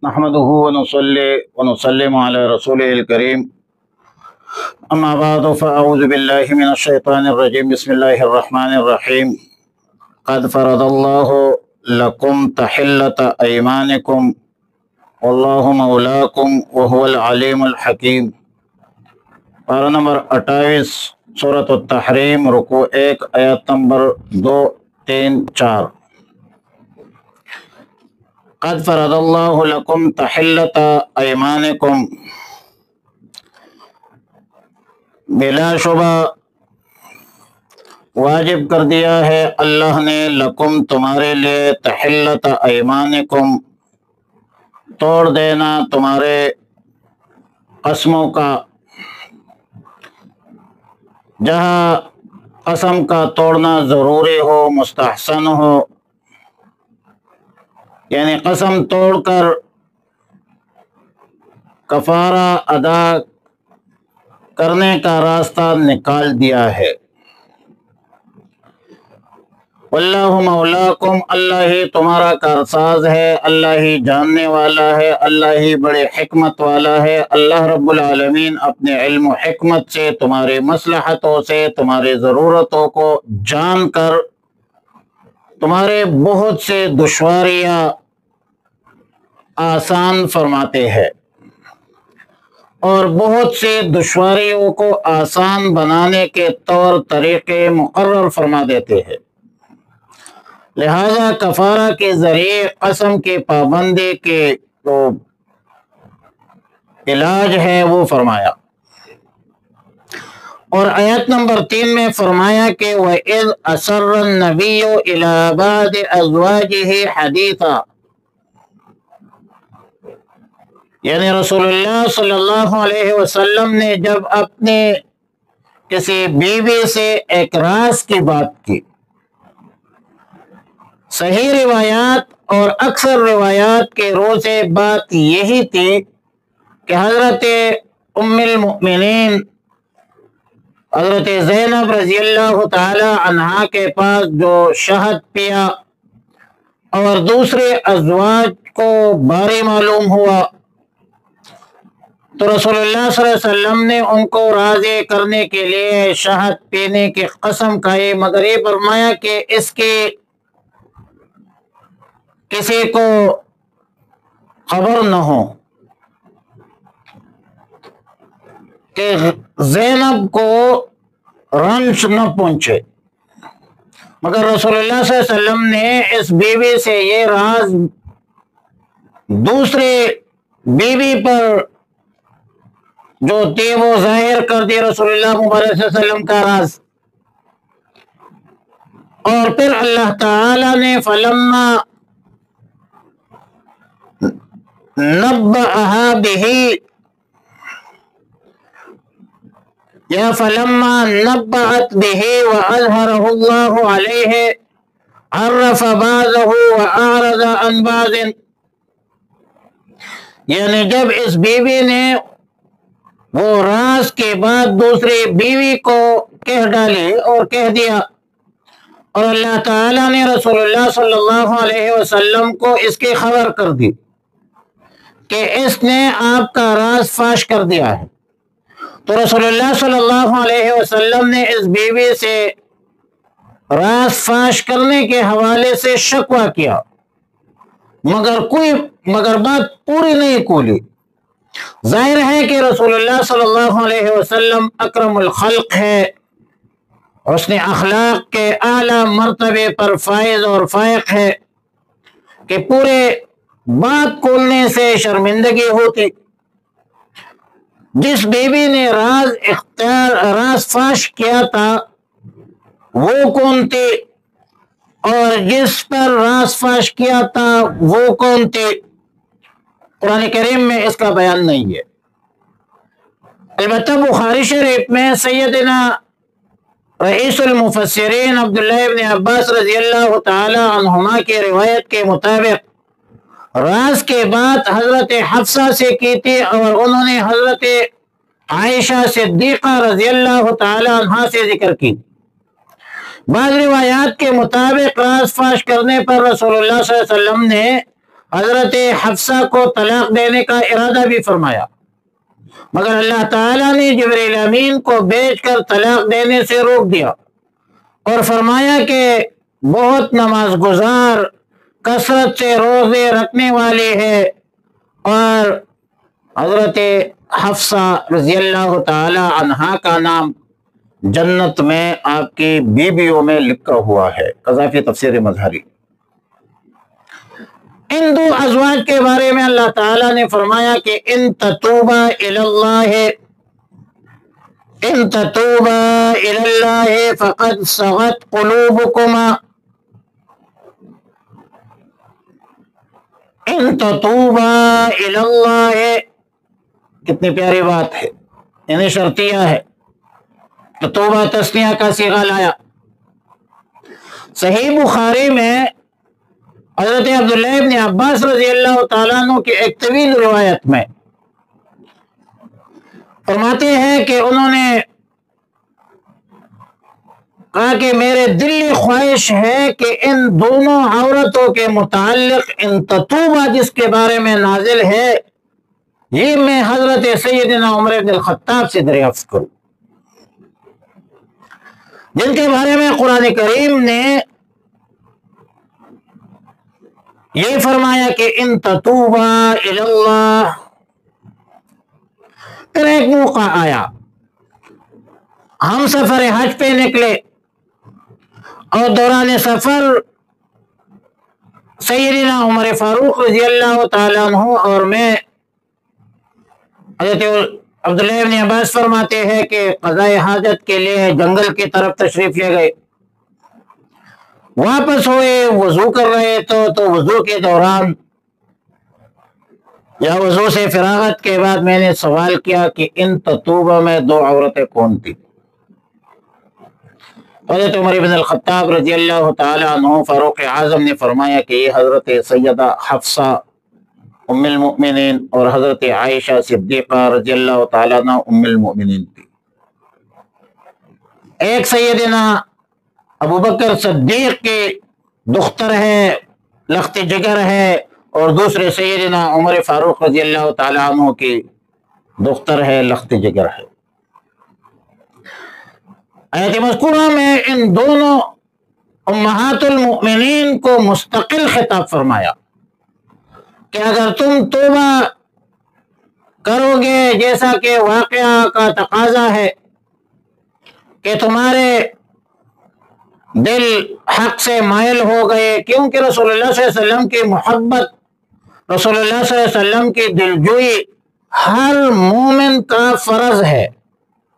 نحمده ونصلي ونسلم على رسوله الكريم أما بعد فأعوذ بالله من الشيطان الرجيم بسم الله الرحمن الرحيم قد فرض الله لكم تحلة أيمانكم والله مولاكم وهو العليم الحكيم۔ پارہ نمبر 28 سورۃ التحریم، رکوع 1 آیت نمبر 2، 3، 4۔ قد فرض اللہ لکم تحلۃ ایمانکم، بلا شبہ واجب کر دیا ہے اللہ نے لکم تمہارے لیے تحلۃ ایمانکم، توڑ دینا تمہارے قسموں کا۔ جہاں قسم کا توڑنا ضروری ہو، مستحسن ہو، یعنی قسم توڑ کر کفارہ ادا کرنے کا راستہ نکال دیا ہے۔ واللہ مولاکم، اللہ ہی تمہارا کارساز ہے، اللہ ہی جاننے والا ہے، اللہ ہی بڑے حکمت والا ہے۔ اللہ رب العالمین اپنے علم و حکمت سے تمہارے مصلحتوں سے، تمہارے ضرورتوں کو جان کر تمہارے بہت سے دشواریاں آسان فرماتے ہیں اور بہت سے دشواریوں کو آسان بنانے کے طور طریقے مقرر فرما دیتے ہیں۔ لہذا کفارہ کے ذریعے قسم کی پابندی کے جو علاج ہے وہ فرمایا، اور آیت نمبر 3 میں فرمایا کہ وَإِذْ أَسَرَّ النَّبِيُّ إِلَىٰ بَعْضِ أَزْوَاجِهِ حَدِيثًا، یعنی رسول اللہ صلی اللہ علیہ وسلم نے جب اپنے کسی بیوی سے ایک راز کی بات کی۔ صحیح روایات اور اکثر روایات کے روح سے بات یہی تھی کہ حضرت ام المؤمنین حضرت زینب رضی اللہ تعالی عنہا کے پاس جو شہد پیا اور دوسرے ازواج کو باری معلوم ہوا تو رسول اللہ صلی اللہ علیہ وسلم نے ان کو راضی کرنے کے لیے شہد پینے کی قسم کھائی، مگر یہ فرمایا کہ اس کی کسی کو خبر نہ ہو، کہ زینب کو رنج نہ پہنچے۔ مگر رسول اللہ صلی اللہ علیہ وسلم نے اس بیوی سے یہ راز دوسرے بیوی پر جو تھی وہ ظاہر کر دی، رسول اللہ مبارک صلی اللہ علیہ وسلم کا راز۔ اور پھر اللہ تعالی نے فلما نبأها به یا فلما نبأت به وأظهره الله عليه عرف بعضه وأعرض عن بعض، یعنی جب اس بیوی نے وہ راز کے بعد دوسری بیوی کو کہہ ڈالی اور کہہ دیا، اور اللہ تعالیٰ نے رسول اللہ صلی اللہ علیہ وسلم کو اس کی خبر کر دی کہ اس نے آپ کا راز فاش کر دیا ہے، تو رسول اللہ صلی اللہ علیہ وسلم نے اس بیوی سے راز فاش کرنے کے حوالے سے شکوہ کیا، مگر بات پوری نہیں کھولی۔ ظاہر ہے کہ رسول اللہ صلی اللہ علیہ وسلم اکرم الخلق ہے، اس نے اخلاق کے اعلیٰ مرتبے پر فائز اور فائق ہے کہ پورے بات کھولنے سے شرمندگی ہوتی۔ جس بیوی نے راز فاش کیا تھا وہ کون تھی، اور جس پر راز فاش کیا تھا وہ کون تھی، قرآن کریم میں اس کا بیان نہیں ہے۔ البتہ بخاری شریف میں سیدنا رئیس المفسرین عبداللہ ابن عباس رضی اللہ تعالی عنہما کی روایت کے مطابق راز کے بات حضرت حفصہ سے کی تھی، اور انہوں نے حضرت عائشہ صدیقہ رضی اللہ تعالی عنہا سے ذکر کی۔ بعض روایات کے مطابق راز فاش کرنے پر رسول اللہ صلی اللہ علیہ وسلم نے حضرت حفصہ کو طلاق دینے کا ارادہ بھی فرمایا، مگر اللہ تعالیٰ نے جبرائیل امین کو بھیج کر طلاق دینے سے روک دیا اور فرمایا کہ بہت نماز گزار، کثرت سے روزے رکھنے والی ہے، اور حضرت حفصہ رضی اللہ تعالی عنہا کا نام جنت میں آپ کی بیویوں میں لکھا ہوا ہے۔ قذافی تفسیر مظہری۔ ان دو ازواج کے بارے میں اللہ تعالیٰ نے فرمایا کہ ان تتوبا الی اللہ فقد صغت قلوبکما، ان تتوبا الی اللہ، کتنی پیاری بات ہے، یعنی شرطیہ ہے، تو توبہ تسنیہ کا صیغہ لایا۔ صحیح بخاری میں حضرت عبداللہ ابن عباس رضی اللہ تعالیٰ عنہ کی ایک طویل روایت میں فرماتے ہیں کہ انہوں نے کہا کہ میرے دلی خواہش ہے کہ ان دونوں عورتوں کے متعلق ان تتوبہ جس کے بارے میں نازل ہے، یہ میں حضرت سیدنا عمر بن الخطاب سے دریافت کروں، جن کے بارے میں قرآن کریم نے یہ فرمایا کہ ان تتوبا الی اللہ۔ پھر ایک موقع آیا، ہم سفر حج پہ نکلے اور دوران سفر سیدنا عمر فاروق رضی اللہ تعالیٰ عنہ اور میں، حضرت عبداللہ ابن عباس فرماتے ہیں کہ قضاء حاجت کے لیے جنگل کی طرف تشریف لے گئے، واپس ہوئے، وضو کر رہے تو وضو کے دوران یا وضو سے فراغت کے بعد میں نے سوال کیا کہ ان تتوبہ میں دو عورتیں کون تھی؟ حضرت عمر بن الخطاب رضی اللہ تعالی عنہ فاروق اعظم نے فرمایا کہ یہ حضرت سیدہ حفصہ ام المؤمنین اور حضرت عائشہ صدیقہ رضی اللہ تعالیٰ عنہ ام المؤمنین تھی۔ ایک سیدنا ابو بکر صدیق کی دختر ہے، لخت جگر ہے، اور دوسرے سیدنا عمر فاروق رضی اللہ تعالیٰ عنہ کی دختر ہے، لخت جگر ہے۔ آیت مذکورہ میں ان دونوں امہات المؤمنین کو مستقل خطاب فرمایا کہ اگر تم توبہ کرو گے، جیسا کہ واقعہ کا تقاضا ہے کہ تمہارے دل حق سے مائل ہو گئے، کیونکہ رسول اللہ صلی اللہ علیہ وسلم کی محبت، رسول اللہ صلی اللہ علیہ وسلم کی دلجوئی ہر مومن کا فرض ہے،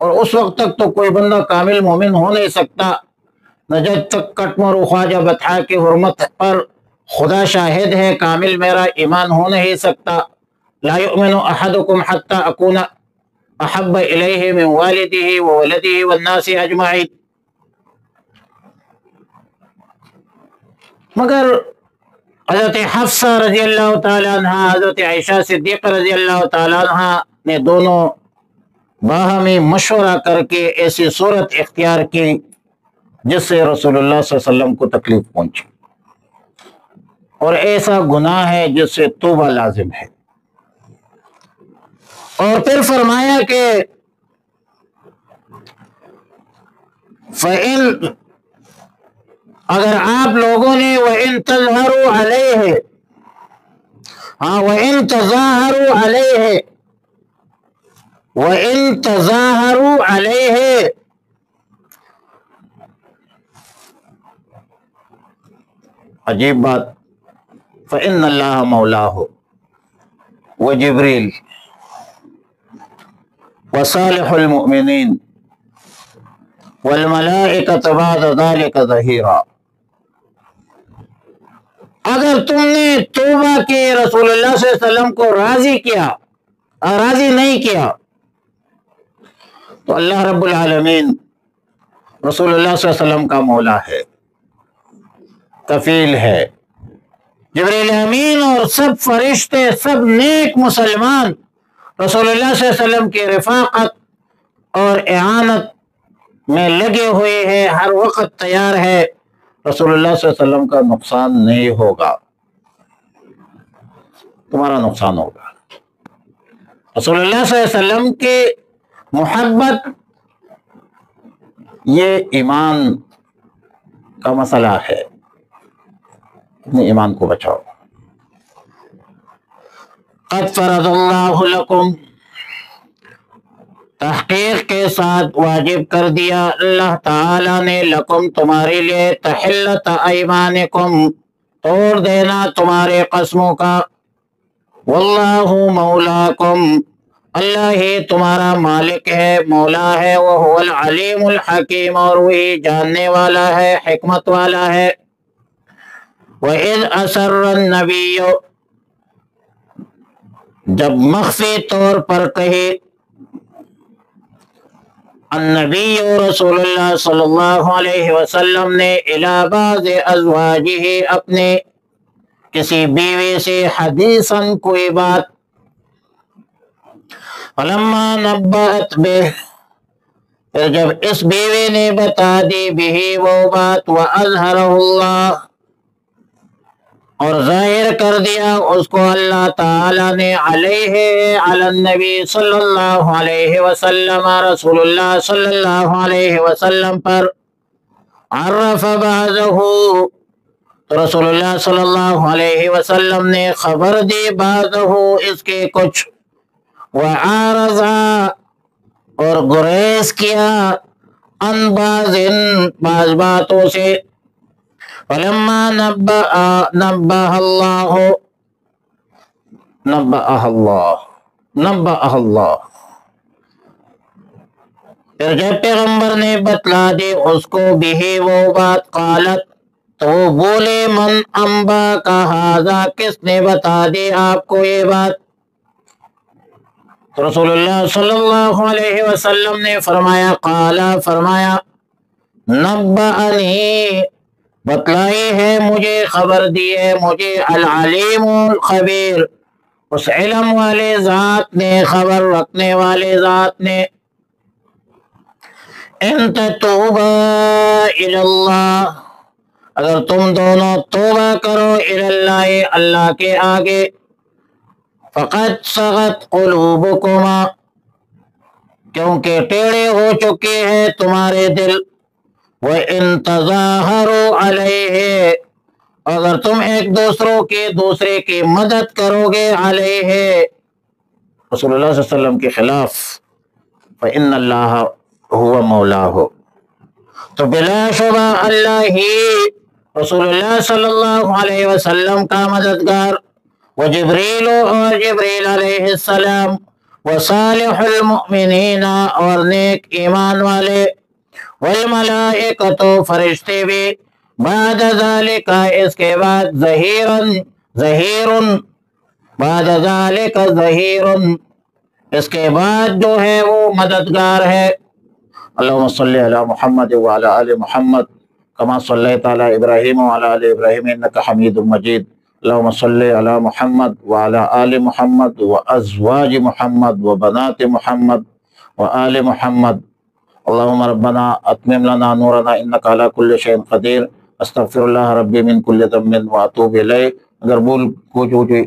اور اس وقت تک تو کوئی بندہ کامل مومن ہو نہیں سکتا نہ جب تک کٹمر و خواجہ بطحا کی حرمت پر خدا شاہد ہے کامل میرا ایمان ہو نہیں سکتا۔ لا یؤمن احدکم حتی اکون احب الیہ من والدہ وولدہ والناس اجمعین۔ مگر حضرت حفصہ رضی اللہ تعالی عنہ، حضرت عائشہ صدیقہ رضی اللہ تعالی عنہ نے دونوں باہمی مشورہ کر کے ایسی صورت اختیار کی جس سے رسول اللہ صلی اللہ علیہ وسلم کو تکلیف پہنچی، اور ایسا گناہ ہے جس سے توبہ لازم ہے۔ اور پھر فرمایا کہ فَإِن، اگر آپ لوگوں نے وَإِن تَظْهَرُوا عَلَيْهِ، وَإِن تَظَاهَرُوا عَلَيْهِ، وَإِن تَظَاهَرُوا عَلَيْهِ، عجیب بات، فَإِنَّ اللَّهَ مَوْلَاهُ وَجِبْرِيلُ وَصَالِحُ الْمُؤْمِنِينَ وَالْمَلَائِكَةُ بَعْدَ ذَلِكَ ظَهِيرًا۔ اگر تم نے توبہ کی، رسول اللہ صلی اللہ علیہ وسلم کو راضی کیا اور راضی نہیں کیا، تو اللہ رب العالمین رسول اللہ صلی اللہ علیہ وسلم کا مولا ہے، کفیل ہے۔ جبرائیل امین اور سب فرشتے، سب نیک مسلمان رسول اللہ صلی اللہ علیہ وسلم کی رفاقت اور اعانت میں لگے ہوئے ہیں، ہر وقت تیار ہے، رسول اللہ صلی اللہ علیہ وسلم کا نقصان نہیں ہوگا۔ تمہارا نقصان ہوگا۔ رسول اللہ صلی اللہ علیہ وسلم کی محبت یہ ایمان کا مسئلہ ہے، اپنے ایمان کو بچاؤ۔ قد فرض اللہ لکم، تحقیق کے ساتھ واجب کر دیا اللہ تعالی نے، لکم تمہارے لیے، تحلت ایمانکم توڑ دینا تمہارے قسموں کا، واللہ مولاکم اللہ ہی تمہارا مالک ہے، مولا ہے، وہو العلیم الحکیم اور وہی جاننے والا ہے، حکمت والا ہے۔ وَإِذْ أَسَرَّ النَّبِيُّ جب مخفی طور پر کہے النبی رسول اللہ صلی اللہ علیہ وسلم نے الی بعض ازواجہ اپنے کسی بیوی سے حدیثاً کوئی بات، فلما نبأت بہ پھر جب اس بیوی نے بتا دی بھی وہ بات، وَأَظْهَرَهُ اللَّهُ اور ظاہر کر دیا اس کو اللہ تعالی نے، علیہ علی النبی صلی اللہ علیہ وسلم رسول اللہ صلی اللہ علیہ وسلم پر، عرف بعضہ تو رسول اللہ صلی اللہ علیہ وسلم نے خبر دی بعضہ اس کے کچھ، وعارض اور گریز کیا، عن بعض باتوں سے، فلما نبأہ اللہ پھر جب پیغمبر نے بتلا دی اس کو بھی وہ بات، قالت تو وہ بولے، من انبا کا ھذا کس نے بتا دی آپ کو یہ بات؟ تو رسول اللہ صلی اللہ علیہ وسلم نے فرمایا، فرمایا نبأنی بتلائی ہے مجھے، خبر دی ہے مجھے، العلیم الخبیر اس علم والے ذات نے، خبر رکھنے والے ذات نے، ان تتوبا الی اللہ اگر تم دونوں توبہ کرو، الی اللہ اللہ کے آگے، فقد صغت قلوبکما کیونکہ ٹیڑھے ہو چکے ہیں تمہارے دل، وَإِن تَظَاهَرُوا عَلَيْهِ اگر تم ایک دوسرے کی مدد کرو گے، علیہ رسول اللہ صلی اللہ علیہ وسلم کے خلاف، فَإِنَّ اللَّهَ هُوَ مَوْلَاهُ تو بلا شبہ اللہ ہی رسول اللہ صلی اللہ علیہ وسلم کا مددگار، وجبریل اور جبریل علیہ السلام، وصالح المؤمنین اور نیک ایمان والے، والملائکۃ فرشتے بھی، بعد ذالک اس کے بعد، ظہیر بعد ذالک ظہیر اس کے بعد جو ہے وہ مددگار ہے۔ اللہم صلی علی محمد وعلی آل محمد کما صلیت علی ابراہیم وعلی آل ابراہیم انک حمید مجید۔ اللہم صلی علی محمد وعلی آل محمد وازواج محمد وبنات محمد وآل محمد۔ اللہم ربنا اتمم لنا نورنا انک علی کل شیء قدیر۔ استغفر اللہ ربی من کل ذنب واتوب الیہ۔ اگر بھول ہو چکی